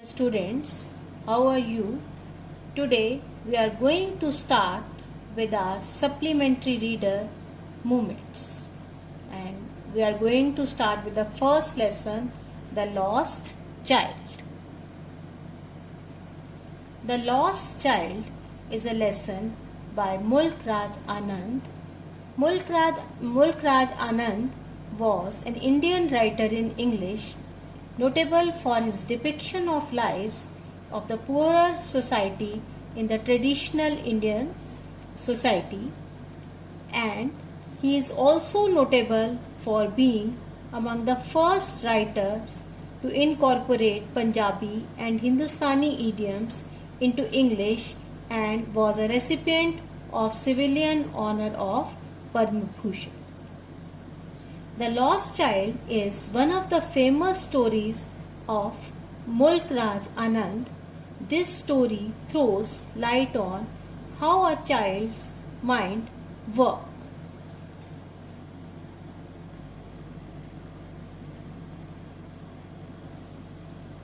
Students, how are you? Today we are going to start with our supplementary reader movements, and we are going to start with the first lesson, The Lost Child. The Lost Child is a lesson by Mulk Raj Anand. Mulk Raj Anand was an Indian writer in English, notable for his depiction of lives of the poorer society in the traditional Indian society, and he is also notable for being among the first writers to incorporate Punjabi and Hindustani idioms into English, and was a recipient of civilian honor of Padma Bhushan. The Lost Child is one of the famous stories of Mulk Raj Anand. This story throws light on how a child's mind works.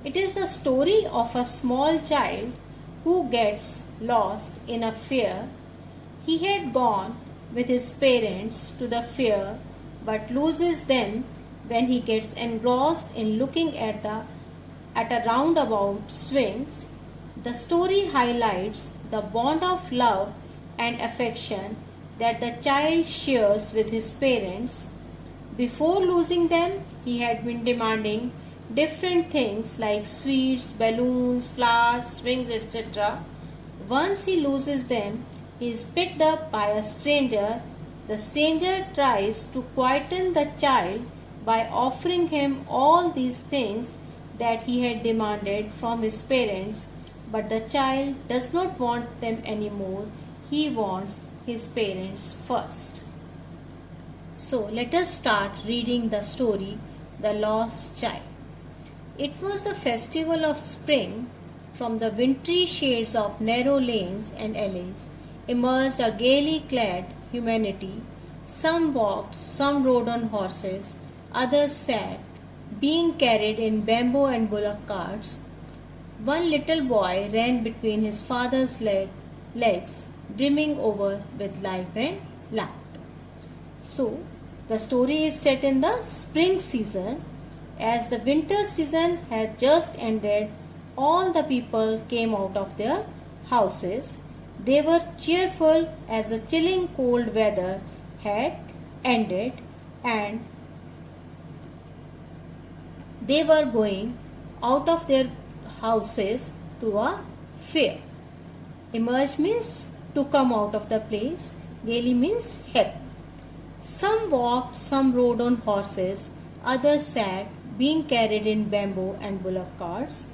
It is the story of a small child who gets lost in a fair. He had gone with his parents to the fair but loses them when he gets engrossed in looking at a roundabout swings. The story highlights the bond of love and affection that the child shares with his parents. Before losing them, he had been demanding different things like sweets, balloons, flowers, swings, etc. Once he loses them, he is picked up by a stranger. The stranger tries to quieten the child by offering him all these things that he had demanded from his parents, but the child does not want them anymore. He wants his parents first. So let us start reading the story, The Lost Child. It was the festival of spring. From the wintry shades of narrow lanes and alleys emerged a gaily clad humanity. Some walked, some rode on horses, others sat, being carried in bamboo and bullock carts. One little boy ran between his father's legs, brimming over with life and laughter. So, the story is set in the spring season. As the winter season had just ended, all the people came out of their houses. They were cheerful as the chilling cold weather had ended, and they were going out of their houses to a fair. Emerge means to come out of the place. Gaily means happy. Some walked, some rode on horses, others sat, being carried in bamboo and bullock carts.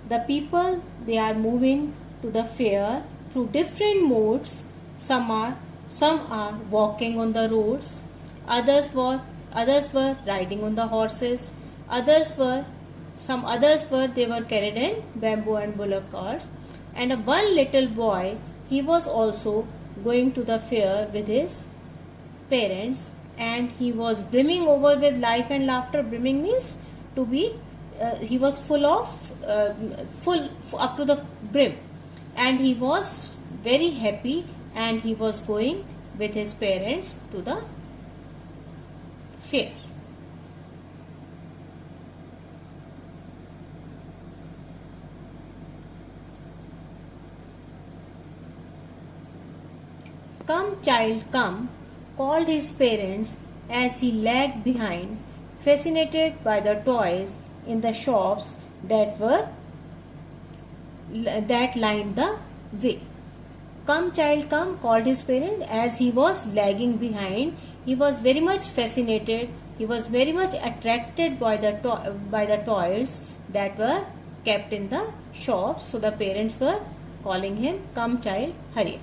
The people, they are moving to the fair through different modes. Some are walking on the roads, others were riding on the horses, some others were carried in bamboo and bullock carts. And one little boy, he was also going to the fair with his parents, and he was brimming over with life and laughter. Brimming means to be he was full up to the brim, and he was very happy, and he was going with his parents to the fair. "Come, child, come," called his parents as he lagged behind, fascinated by the toys in the shops that lined the way. "Come, child, come," called his parents as he was lagging behind. He was very much fascinated. He was very much attracted by the toys that were kept in the shops. So the parents were calling him, "Come, child, hurry."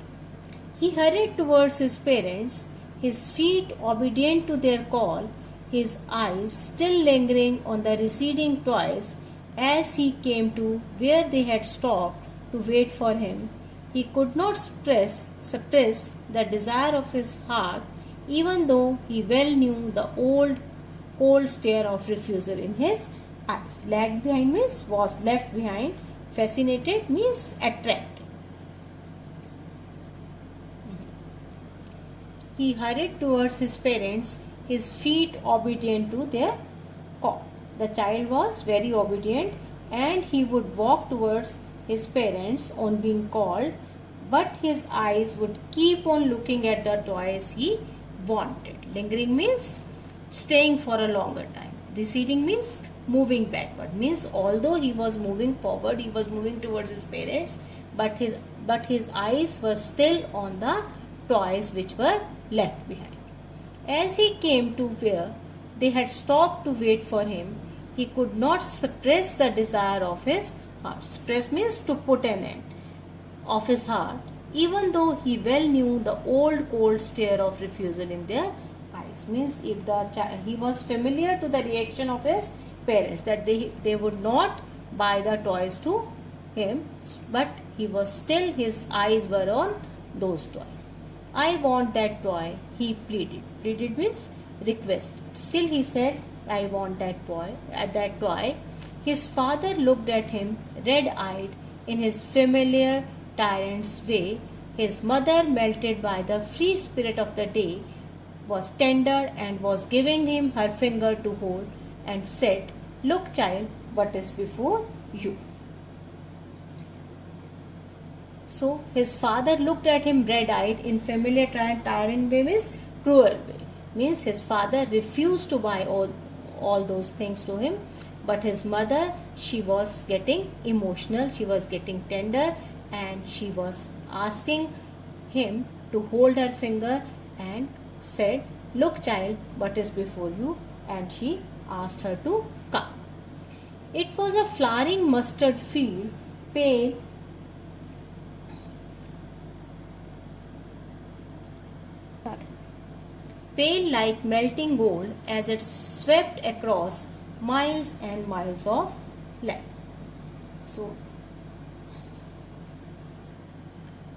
He hurried towards his parents, his feet obedient to their call, his eyes still lingering on the receding toys. As he came to where they had stopped to wait for him, he could not suppress the desire of his heart, even though he well knew the old cold stare of refusal in his eyes. Lagged behind means was left behind. Fascinated means attracted. He hurried towards his parents, his feet obedient to their call. The child was very obedient and he would walk towards his parents on being called, but his eyes would keep on looking at the toys he wanted. Lingering means staying for a longer time. Receding means moving backward. Means although he was moving forward, he was moving towards his parents, but his eyes were still on the toys which were left behind. As he came to where they had stopped to wait for him, he could not suppress the desire of his heart. Suppress means to put an end of his heart, even though he well knew the old cold stare of refusal in their eyes. Means if he was familiar to the reaction of his parents, that they would not buy the toys to him, but his eyes were on those toys. I want that toy, he pleaded. Pleaded means requested. Still he said, I want that toy. His father looked at him red-eyed in his familiar tyrant's way. His mother, melted by the free spirit of the day, was tender and was giving him her finger to hold and said, look child, what is before you? So his father looked at him red-eyed in familiar tyrant way means cruel way. Means his father refused to buy all those things to him, but his mother, she was getting emotional, she was getting tender, and she was asking him to hold her finger and said, look child, what is before you? And she asked her to come. It was a flowering mustard field, pale like melting gold as it swept across miles and miles of land. So,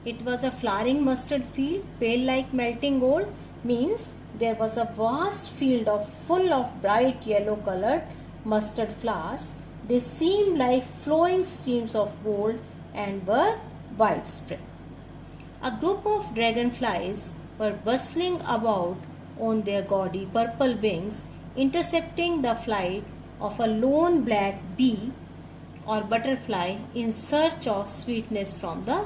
it was a flowering mustard field, pale like melting gold, means there was a vast field full of bright yellow colored mustard flowers. They seemed like flowing streams of gold and were widespread. A group of dragonflies were bustling about on their gaudy purple wings, intercepting the flight of a lone black bee or butterfly in search of sweetness from the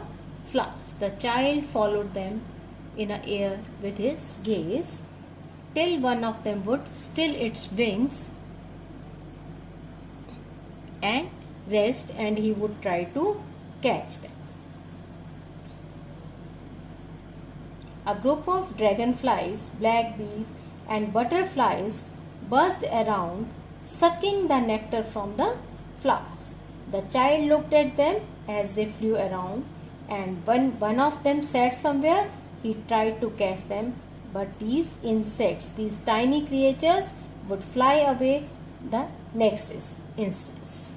flowers. The child followed them in the air with his gaze till one of them would still its wings and rest, and he would try to catch them. A group of dragonflies, black bees, and butterflies buzzed around, sucking the nectar from the flowers. The child looked at them as they flew around, and when one of them sat somewhere, he tried to catch them, but these insects, these tiny creatures, would fly away the next instant.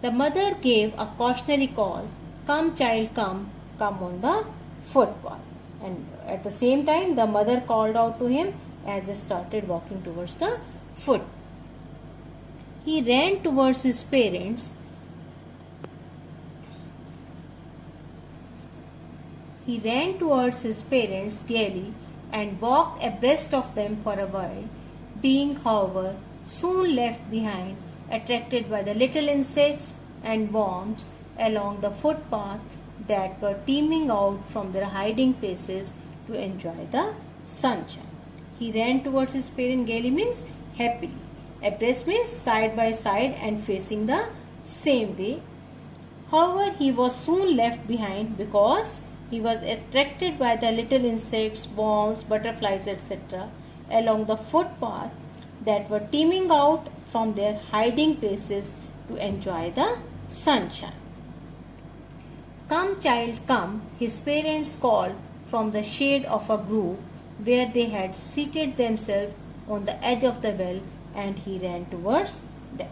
The mother gave a cautionary call, come child, come on the footpath. And at the same time, the mother called out to him as they started walking towards the foot. He ran towards his parents. He ran towards his parents gaily and walked abreast of them for a while, being, however, soon left behind, attracted by the little insects and worms along the footpath that were teeming out from their hiding places to enjoy the sunshine. He ran towards his parents gaily means happily. Abreast means side by side and facing the same way. However, he was soon left behind because he was attracted by the little insects, worms, butterflies, etc. along the footpath that were teeming out from their hiding places to enjoy the sunshine. Come, child, come, his parents called from the shade of a grove where they had seated themselves on the edge of the well, and he ran towards them.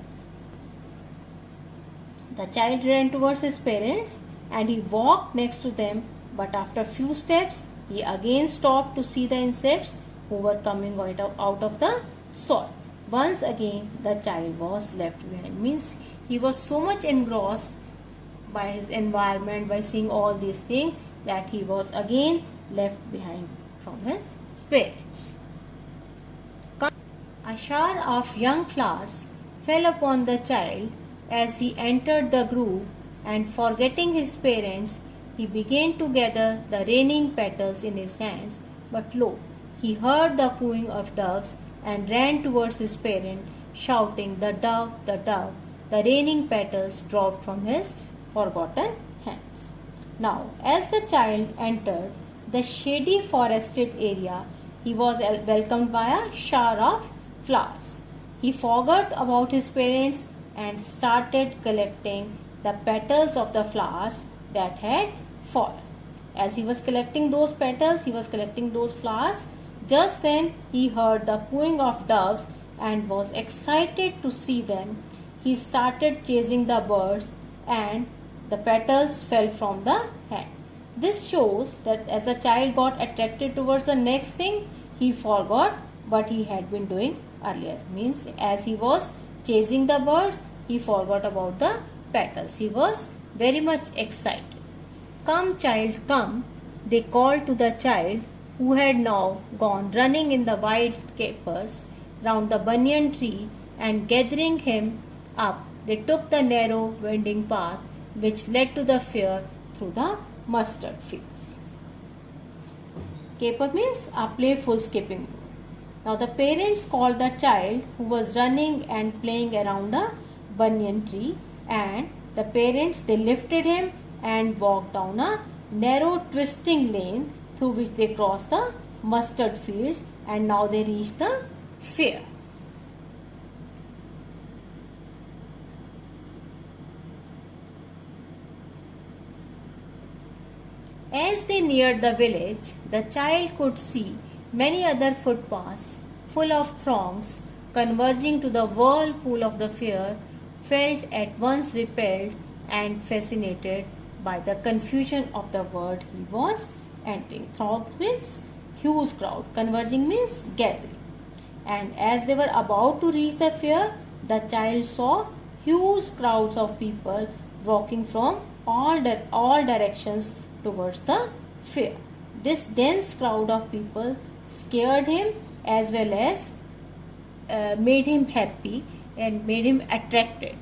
The child ran towards his parents and he walked next to them, but after a few steps he again stopped to see the insects who were coming out of the soil. once again the child was left behind. Means he was so much engrossed by his environment, by seeing all these things, that he was again left behind from his parents. A shower of young flowers fell upon the child as he entered the grove, and forgetting his parents, he began to gather the raining petals in his hands. But lo, he heard the cooing of doves and ran towards his parent, shouting, "The dove, the dove!" The raining petals dropped from his forgotten hands. Now, as the child entered the shady forested area, he was welcomed by a shower of flowers. He forgot about his parents and started collecting the petals of the flowers that had fallen. As he was collecting those petals, he was collecting those flowers, just then he heard the cooing of doves and was excited to see them. He started chasing the birds and the petals fell from the hand. This shows that as the child got attracted towards the next thing, he forgot what he had been doing earlier. Means as he was chasing the birds, he forgot about the petals. He was very much excited. "Come, child, come," they called to the child, who had now gone running in the wide capers round the banyan tree, and gathering him up, they took the narrow winding path which led to the fair through the mustard fields. Caper means a playful skipping. Now the parents called the child, who was running and playing around a banyan tree, and the parents, they lifted him and walked down a narrow twisting lane through which they crossed the mustard fields, and now they reached the fair. As they neared the village, the child could see many other footpaths full of throngs converging to the whirlpool of the fair, felt at once repelled and fascinated by the confusion of the word he was entering. Throng means huge crowd, converging means gathering. And as they were about to reach the fair, the child saw huge crowds of people walking from all directions towards the fair. This dense crowd of people scared him as well as made him happy and made him attracted.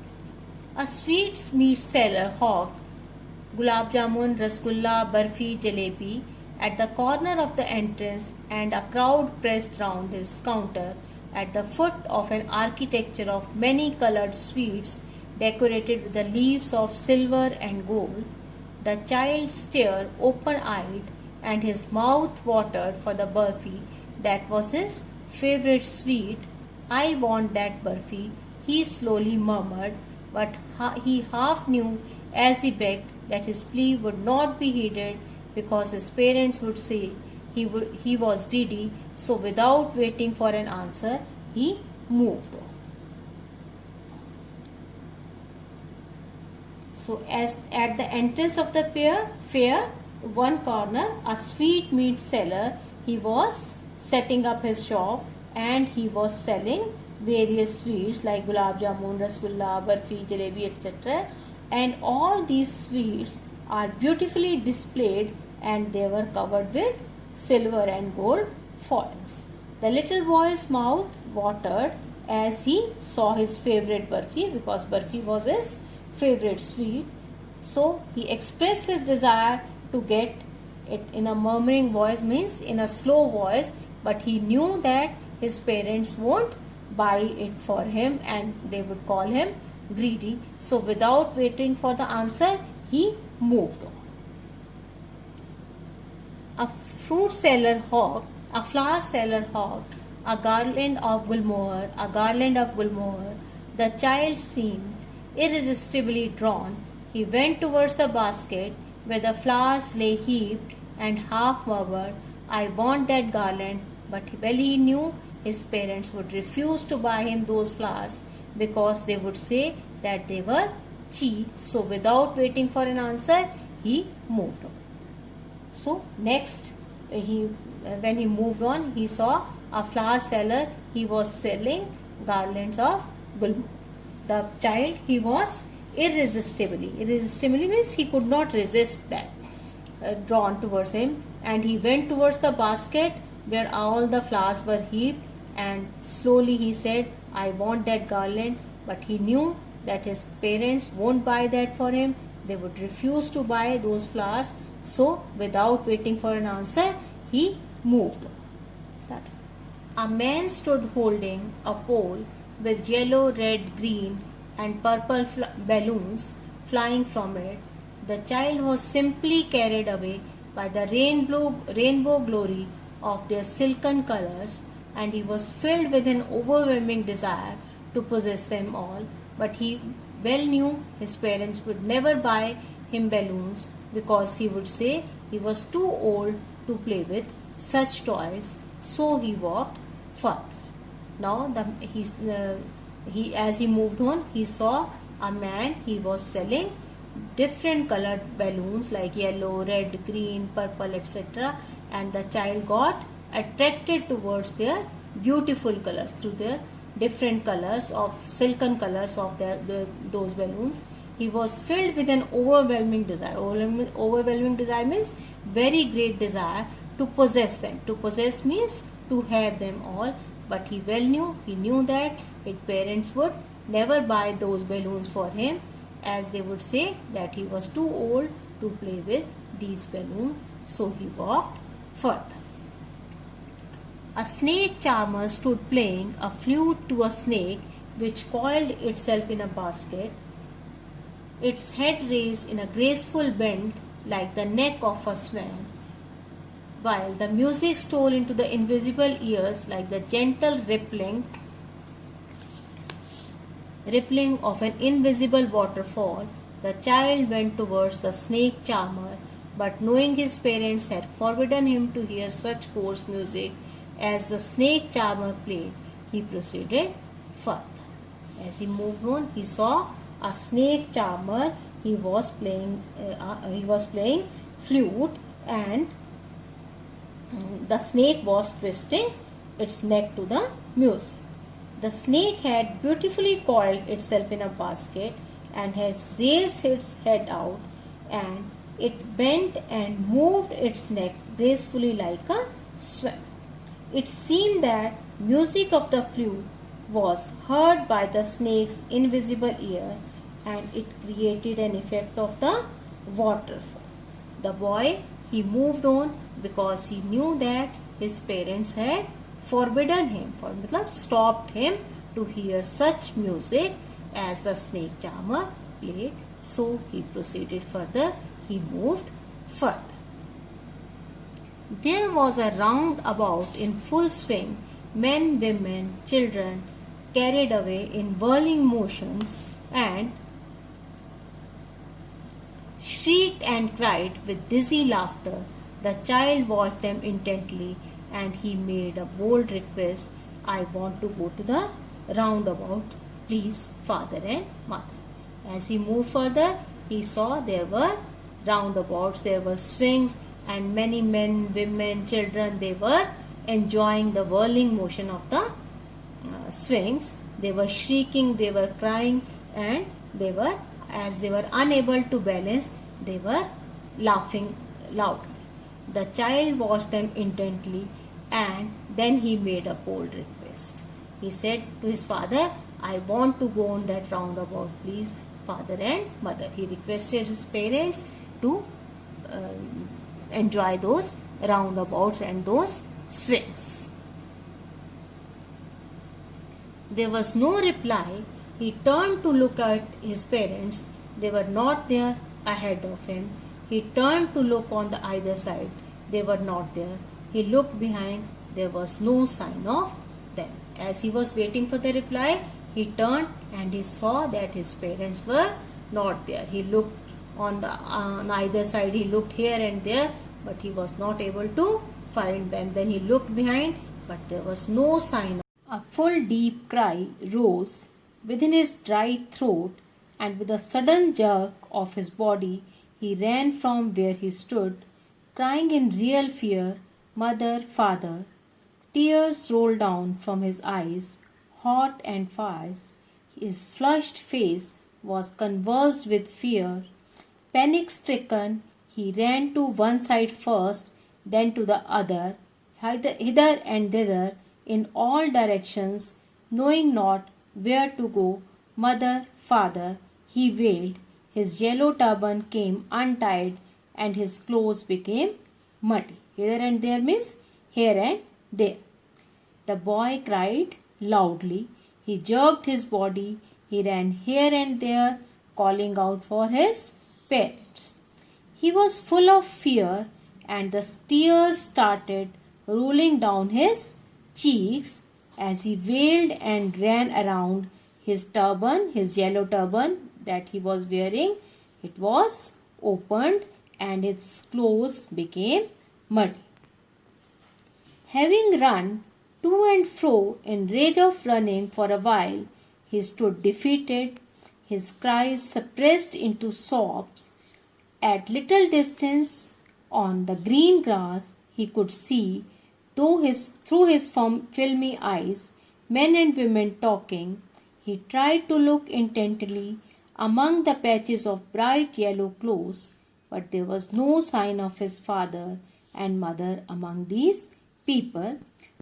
A sweets meat seller hawked gulab jamun, rasgulla, barfi, jalebi at the corner of the entrance, and a crowd pressed round his counter at the foot of an architecture of many colored sweets decorated with the leaves of silver and gold. The child stared open-eyed, and his mouth watered for the barfi that was his favorite sweet. "I want that barfi," he slowly murmured, but he half knew as he begged that his plea would not be heeded, because his parents would say he was greedy. So without waiting for an answer, he moved on. So as at the entrance of the fair, one corner, a sweet meat seller, he was setting up his shop, and he was selling various sweets like gulab jamun, rasgulla, barfi, jalebi, etc. And all these sweets are beautifully displayed, and they were covered with silver and gold foils. The little boy's mouth watered as he saw his favorite barfi, because barfi was his favorite sweet. So he expressed his desire to get it in a murmuring voice, means in a slow voice, but he knew that his parents won't buy it for him and they would call him greedy. So without waiting for the answer, he moved on. A fruit seller hawked, a flower seller hawked a garland of gulmohar, a garland of gulmohar. The child seemed irresistibly drawn. He went towards the basket where the flowers lay heaped, and half murmured, "I want that garland," but well he knew his parents would refuse to buy him those flowers because they would say that they were cheap. So without waiting for an answer, he moved on. So next, when he moved on, he saw a flower seller. He was selling garlands of gulmohar. The child, he was irresistibly means he could not resist that, drawn towards him, and he went towards the basket where all the flowers were heaped, and slowly he said, I want that garland. But he knew that his parents won't buy that for him, they would refuse to buy those flowers. So without waiting for an answer, he moved. Start. A man stood holding a pole with yellow, red, green and purple balloons flying from it. The child was simply carried away by the rainbow glory of their silken colors, and he was filled with an overwhelming desire to possess them all. But he well knew his parents would never buy him balloons, because he would say he was too old to play with such toys. So he walked further. Now as he moved on, he saw a man. He was selling different colored balloons like yellow, red, green, purple, etc. And the child got attracted towards their beautiful colors, through their different colors of silken colors of those balloons. He was filled with an overwhelming desire. Overwhelming desire means very great desire to possess them. To possess means to have them all. But he knew that his parents would never buy those balloons for him, as they would say that he was too old to play with these balloons. So he walked further. A snake charmer stood playing a flute to a snake which coiled itself in a basket, its head raised in a graceful bend like the neck of a swan, while the music stole into the invisible ears like the gentle rippling of an invisible waterfall. The child went towards the snake charmer, but knowing his parents had forbidden him to hear such coarse music as the snake charmer played, he proceeded further. As he moved on, he saw a snake charmer. He was playing flute, and the snake was twisting its neck to the music. The snake had beautifully coiled itself in a basket and has raised its head out, and it bent and moved its neck gracefully like a swan. It seemed that music of the flute was heard by the snake's invisible ear, and it created an effect of the waterfall. The boy, he moved on because he knew that his parents had forbidden him, stopped him to hear such music as the snake charmer played. So he proceeded further. He moved further. There was a roundabout in full swing. Men, women, children carried away in whirling motions and shrieked and cried with dizzy laughter. The child watched them intently, and he made a bold request. I want to go to the roundabout, please, father and mother. As he moved further, he saw there were roundabouts, there were swings, and many men, women, children, they were enjoying the whirling motion of the swings. They were shrieking, they were crying, and as they were unable to balance, they were laughing loudly. The child watched them intently, and then he made a bold request. He said to his father, I want to go on that roundabout, please, father and mother. He requested his parents to enjoy those roundabouts and those swings. There was no reply. He turned to look at his parents. They were not there ahead of him. He turned to look on the either side. They were not there. He looked behind. There was no sign of them. As he was waiting for the reply, he turned and he saw that his parents were not there. He looked on either side. He looked here and there, but he was not able to find them. Then he looked behind, but there was no sign. A full deep cry rose within his dry throat, and with a sudden jerk of his body, he ran from where he stood, crying in real fear, Mother, Father. Tears rolled down from his eyes. hot and fast. His flushed face was convulsed with fear. Panic-stricken, he ran to one side first, then to the other, hither and thither, in all directions, knowing not where to go. Mother, father, he wailed. His yellow turban came untied, and his clothes became muddy. Here and there means here and there. The boy cried loudly. He jerked his body. He ran here and there, calling out for his parents. He was full of fear, and the tears started rolling down his cheeks as he wailed and ran around. His turban, his yellow turban that he was wearing, it was opened and its clothes became muddy. Having run to and fro in rage of running for a while, he stood defeated, his cries suppressed into sobs. At little distance on the green grass he could see, through his filmy eyes, men and women talking. He tried to look intently among the patches of bright yellow clothes, but there was no sign of his father and mother among these people,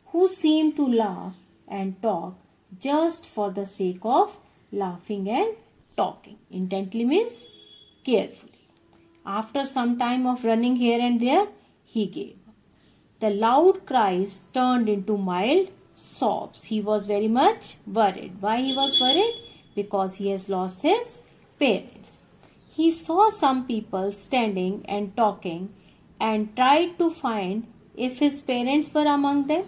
who seemed to laugh and talk just for the sake of laughing and talking. Intently means carefully. After some time of running here and there, he gave up. The loud cries turned into mild sobs. He was very much worried. Why he was worried? Because he has lost his parents. He saw some people standing and talking and tried to find if his parents were among them.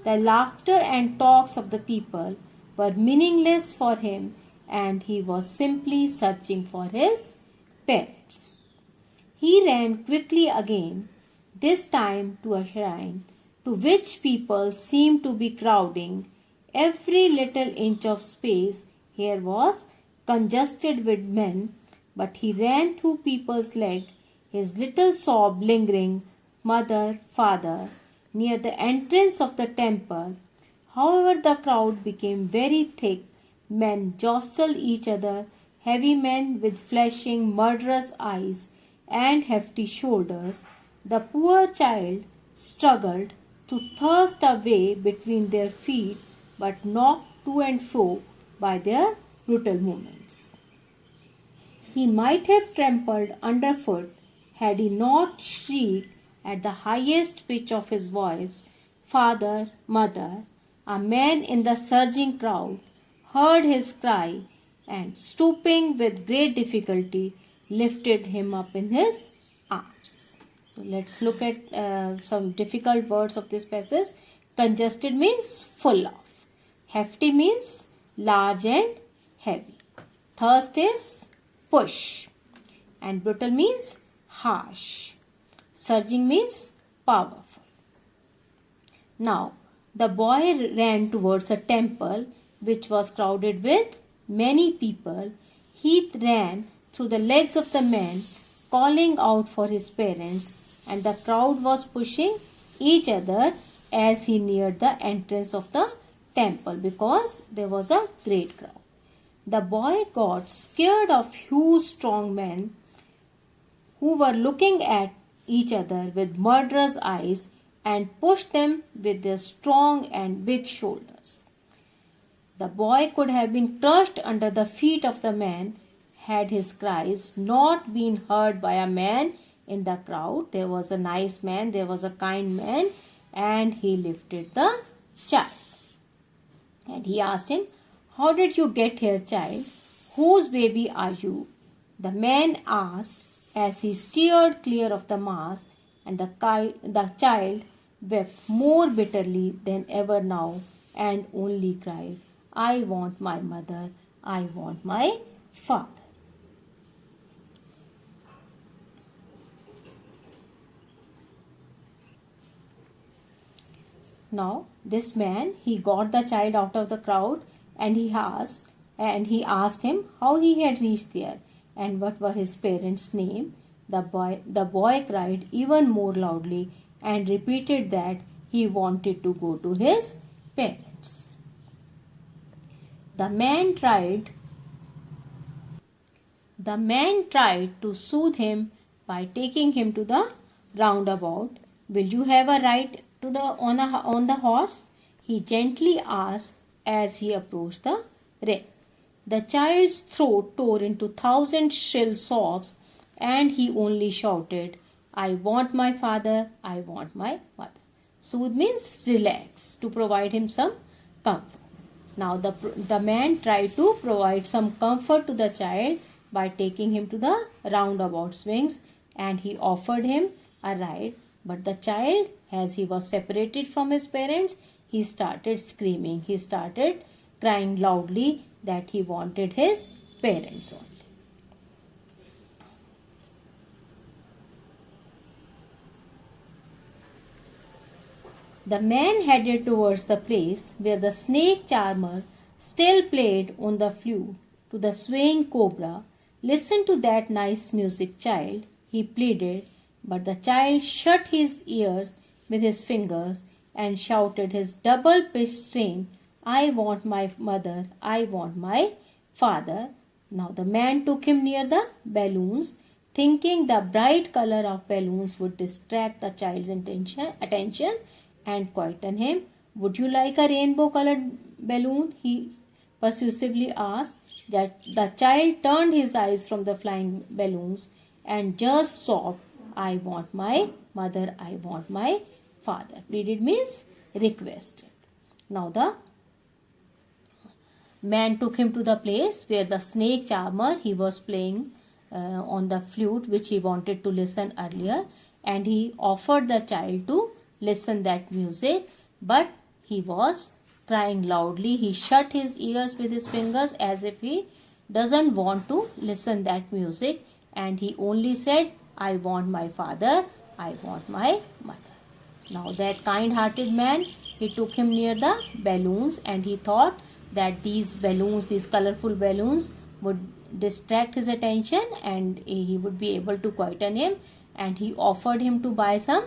The laughter and talks of the people were meaningless for him, and he was simply searching for his parents. He ran quickly again, this time to a shrine to which people seemed to be crowding. Every little inch of space here was congested with men, but he ran through people's legs, his little sob lingering, mother, father, near the entrance of the temple. However, the crowd became very thick. Men jostled each other, heavy men with flashing, murderous eyes and hefty shoulders. The poor child struggled to thrust a way between their feet, but knocked to and fro by their brutal movements. He might have trampled underfoot had he not shrieked at the highest pitch of his voice, "Father, mother!" A man in the surging crowd heard his cry and, stooping with great difficulty, lifted him up in his arms. So let's look at some difficult words of this passage. Congested means full of. Hefty means large and heavy. Thirst is push. And brutal means harsh. Surging means powerful. Now, the boy ran towards a temple which was crowded with many people. He ran through the legs of the men, calling out for his parents, and the crowd was pushing each other as he neared the entrance of the temple because there was a great crowd. The boy got scared of huge strong men who were looking at each other with murderous eyes and pushed them with their strong and big shoulders. The boy could have been crushed under the feet of the man had his cries not been heard by a man in the crowd. There was a nice man, there was a kind man, and he lifted the child. And he asked him, "How did you get here, child? Whose baby are you?" The man asked as he steered clear of the mass, and the child wept more bitterly than ever now and only cried, "I want my mother, I want my father." Now, this man, he got the child out of the crowd and he asked him how he had reached there and what were his parents' name. The boy cried even more loudly and repeated that he wanted to go to his parents. The man tried to soothe him by taking him to the roundabout. Will you have a ride to on the horse? He gently asked as he approached the ring. The child's throat tore into 1,000 shrill sobs, and he only shouted, I want my father, I want my mother. Soothe means relax, to provide him some comfort. Now the man tried to provide some comfort to the child by taking him to the roundabout swings, and he offered him a ride. But the child, as he was separated from his parents, he started screaming. He started crying loudly that he wanted his parents only. The man headed towards the place where the snake charmer still played on the flute to the swaying cobra. Listen to that nice music, child, he pleaded, but the child shut his ears with his fingers and shouted his double-pitched strain, I want my mother, I want my father. Now the man took him near the balloons, thinking the bright color of balloons would distract the child's attention and quieten him. Would you like a rainbow-colored balloon? He persuasively asked. The child turned his eyes from the flying balloons and just sobbed, I want my mother, I want my father. Pleaded means requested. Now the man took him to the place where the snake charmer, he was playing on the flute which he wanted to listen earlier, and he offered the child to listen that music, but he was crying loudly. He shut his ears with his fingers as if he doesn't want to listen that music, and he only said, I want my father, I want my mother. Now that kind-hearted man, he took him near the balloons, and he thought that these balloons, these colorful balloons, would distract his attention and he would be able to quieten him, and he offered him to buy some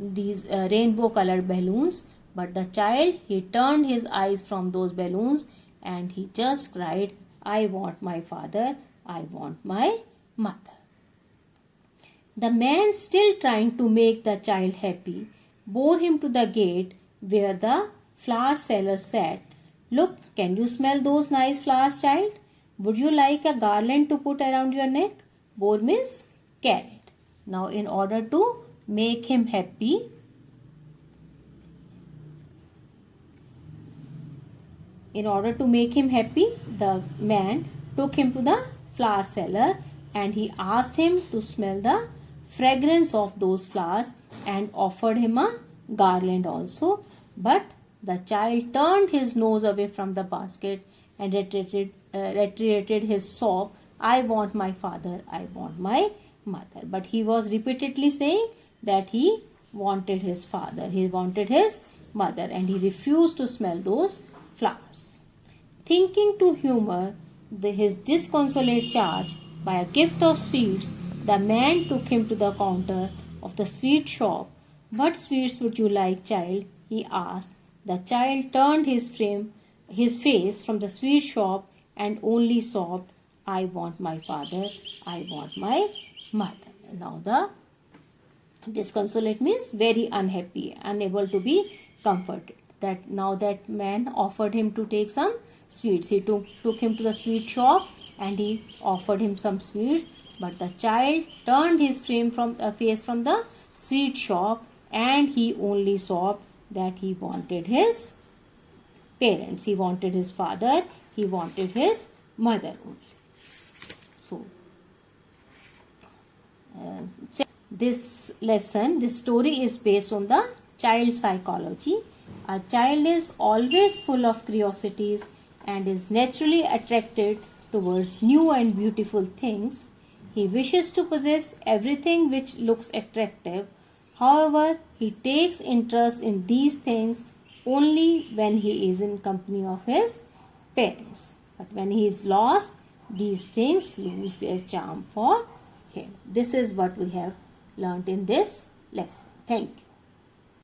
these rainbow colored balloons. But the child, he turned his eyes from those balloons and he just cried, I want my father, I want my mother. The man, still trying to make the child happy, bore him to the gate where the flower seller sat. Look, can you smell those nice flowers, child? Would you like a garland to put around your neck? Bore means carried. Now in order to make him happy, the man took him to the flower seller and he asked him to smell the fragrance of those flowers and offered him a garland also. But the child turned his nose away from the basket and reiterated his sob, I want my father, I want my mother. But he was repeatedly saying that he wanted his father, he wanted his mother, and he refused to smell those flowers. Thinking to humor his disconsolate charge by a gift of sweets, the man took him to the counter of the sweet shop. What sweets would you like, child? He asked. The child turned his face from the sweet shop and only sobbed, I want my father, I want my mother. Now the disconsolate means very unhappy, unable to be comforted. Now that man offered him to take some sweets. He took him to the sweet shop and he offered him some sweets. But the child turned his face from the sweet shop and he only sobbed that he wanted his parents, he wanted his father, he wanted his mother only. So, this story is based on the child psychology. A child is always full of curiosities and is naturally attracted towards new and beautiful things. He wishes to possess everything which looks attractive. However, he takes interest in these things only when he is in company of his parents. But when he is lost, these things lose their charm for him. This is what we have learnt in this lesson. Thank you.